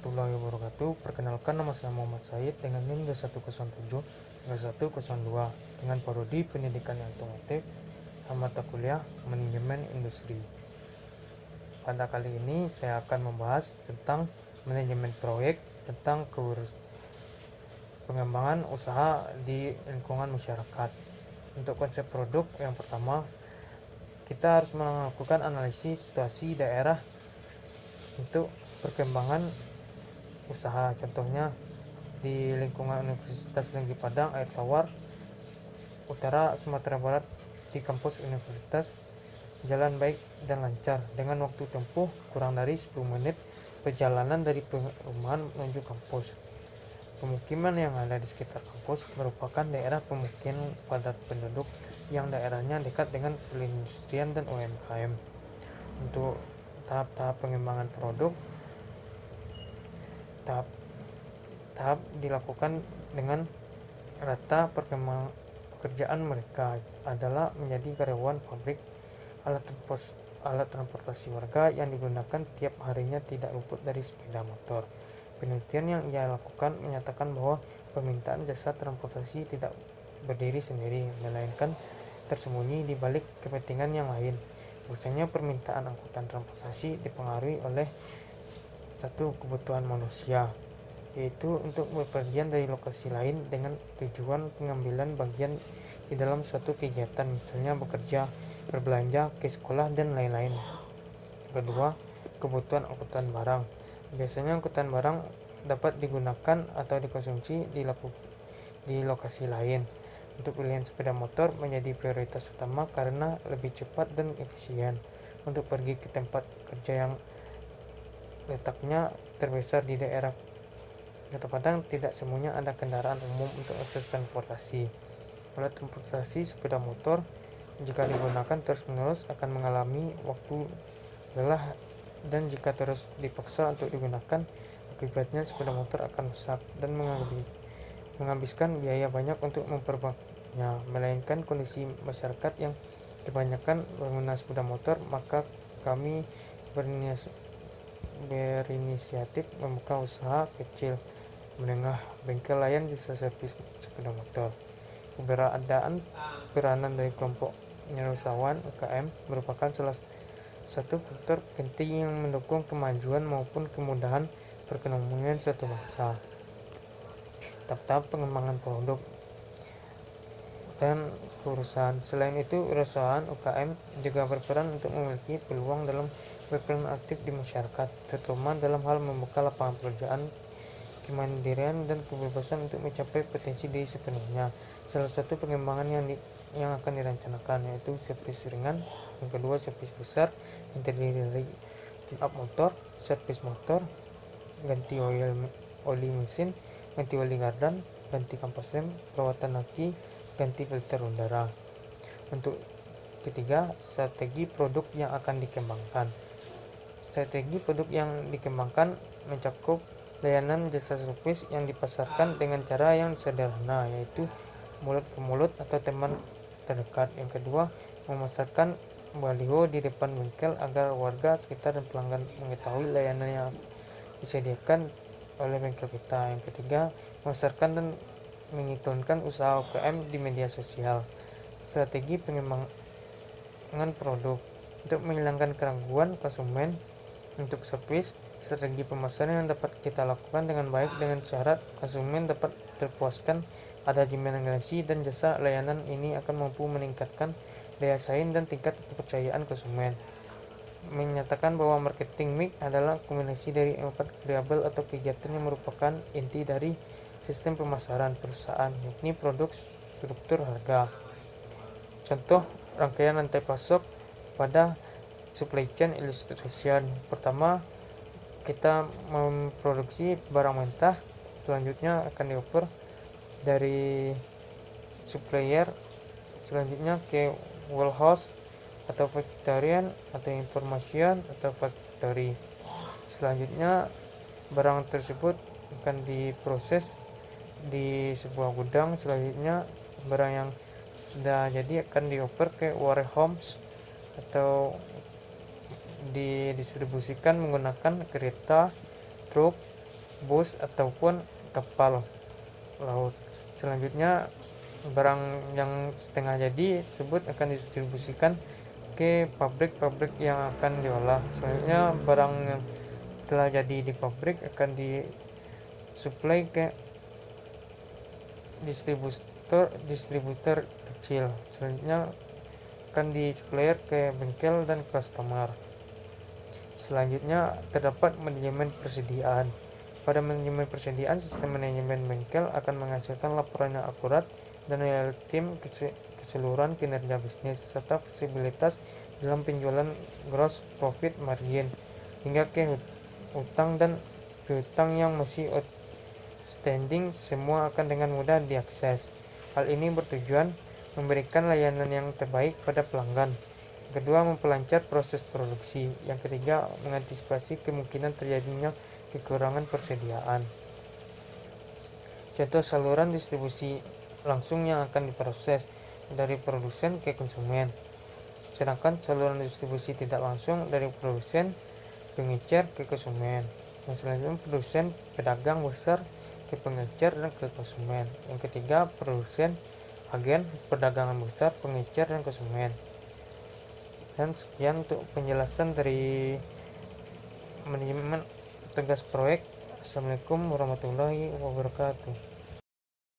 warahmatullahi wabarakatuh. Perkenalkan, nama saya Muhammad Said dengan NIM 107-102 dengan prodi Pendidikan Otomotif, mata kuliah Manajemen Industri. Pada kali ini saya akan membahas tentang manajemen proyek, tentang pengembangan usaha di lingkungan masyarakat. Untuk konsep produk, yang pertama, kita harus melakukan analisis situasi daerah untuk perkembangan usaha. Contohnya di lingkungan Universitas Negeri Padang, Air Tawar, Utara Sumatera Barat, di kampus universitas jalan baik dan lancar dengan waktu tempuh kurang dari 10 menit perjalanan dari perumahan menuju kampus. Pemukiman yang ada di sekitar kampus merupakan daerah pemukiman padat penduduk yang daerahnya dekat dengan perindustrian dan UMKM. Untuk tahap-tahap pengembangan produk, tahap dilakukan dengan rata pekerjaan mereka adalah menjadi karyawan pabrik. Alat transportasi warga yang digunakan tiap harinya tidak luput dari sepeda motor. Penelitian yang ia lakukan menyatakan bahwa permintaan jasa transportasi tidak berdiri sendiri, melainkan tersembunyi di balik kepentingan yang lain. Biasanya permintaan angkutan transportasi dipengaruhi oleh satu kebutuhan manusia, yaitu untuk bepergian dari lokasi lain dengan tujuan pengambilan bagian di dalam suatu kegiatan, misalnya bekerja, berbelanja, ke sekolah, dan lain-lain. Kedua, kebutuhan angkutan barang. Biasanya angkutan barang dapat digunakan atau dikonsumsi di lokasi lain. Untuk pilihan sepeda motor menjadi prioritas utama karena lebih cepat dan efisien untuk pergi ke tempat kerja yang letaknya terbesar di daerah Kota Padang. Tidak semuanya ada kendaraan umum untuk akses transportasi. Alat transportasi sepeda motor jika digunakan terus-menerus akan mengalami waktu lelah, dan jika terus dipaksa untuk digunakan, akibatnya sepeda motor akan rusak dan menghabiskan biaya banyak untuk memperbaikinya. Melainkan kondisi masyarakat yang kebanyakan pengguna sepeda motor, maka kami berinisiatif membuka usaha kecil menengah, bengkel layan jasa servis sepeda motor. Keberadaan peranan dari kelompok wirausahawan UKM merupakan salah satu faktor penting yang mendukung kemajuan maupun kemudahan perekonomian suatu bangsa. Tahap pengembangan produk dan perusahaan. Selain itu, wirausahaan UKM juga berperan untuk memiliki peluang dalam berperan aktif di masyarakat, terutama dalam hal membuka lapangan pekerjaan, kemandirian, dan kebebasan untuk mencapai potensi diri sepenuhnya. Salah satu pengembangan yang akan direncanakan yaitu servis ringan, yang kedua servis besar yang terdiri dari tune-up motor, servis motor, ganti oli mesin, ganti oli gardan, ganti kampas rem, perawatan aki, ganti filter udara. Untuk ketiga, strategi produk yang akan dikembangkan. Strategi produk yang dikembangkan mencakup layanan jasa servis yang dipasarkan dengan cara yang sederhana, yaitu mulut ke mulut atau teman terdekat. Yang kedua, memasarkan baliho di depan bengkel agar warga sekitar dan pelanggan mengetahui layanan yang disediakan oleh bengkel kita. Yang ketiga, memasarkan dan mengiklankan usaha UKM di media sosial. Strategi pengembangan produk untuk menghilangkan keraguan konsumen. Untuk servis, strategi pemasaran yang dapat kita lakukan dengan baik dengan syarat konsumen dapat terpuaskan, ada jaminan garansi dan jasa. Layanan ini akan mampu meningkatkan daya saing dan tingkat kepercayaan konsumen. Menyatakan bahwa marketing mix adalah kombinasi dari 4 variabel atau kegiatan yang merupakan inti dari sistem pemasaran perusahaan, yakni produk, struktur, harga. Contoh rangkaian rantai pasok pada supply chain illustration. Pertama, kita memproduksi barang mentah, selanjutnya akan dioper dari supplier, selanjutnya ke warehouse atau factory atau information atau factory. Selanjutnya barang tersebut akan diproses di sebuah gudang. Selanjutnya barang yang sudah jadi akan dioper ke warehouse atau didistribusikan menggunakan kereta, truk, bus ataupun kapal laut. Selanjutnya, barang yang setengah jadi tersebut akan didistribusikan ke pabrik-pabrik yang akan diolah. Selanjutnya, barang yang telah jadi di pabrik akan disuplai ke distributor kecil. Selanjutnya akan disuplai ke bengkel dan customer. Selanjutnya, terdapat manajemen persediaan. Pada manajemen persediaan, sistem manajemen bengkel akan menghasilkan laporan yang akurat dan real time keseluruhan kinerja bisnis, serta fleksibilitas dalam penjualan gross profit margin, hingga ke utang dan piutang yang masih outstanding, semua akan dengan mudah diakses. Hal ini bertujuan memberikan layanan yang terbaik pada pelanggan. Kedua, memperlancar proses produksi. Yang ketiga, mengantisipasi kemungkinan terjadinya kekurangan persediaan. Contoh saluran distribusi langsung yang akan diproses dari produsen ke konsumen, sedangkan saluran distribusi tidak langsung dari produsen pengecer ke konsumen. Yang selanjutnya, produsen pedagang besar ke pengecer dan ke konsumen. Yang ketiga, produsen agen perdagangan besar, pengecer dan konsumen. Dan sekian untuk penjelasan dari manajemen tugas proyek. Assalamualaikum warahmatullahi wabarakatuh.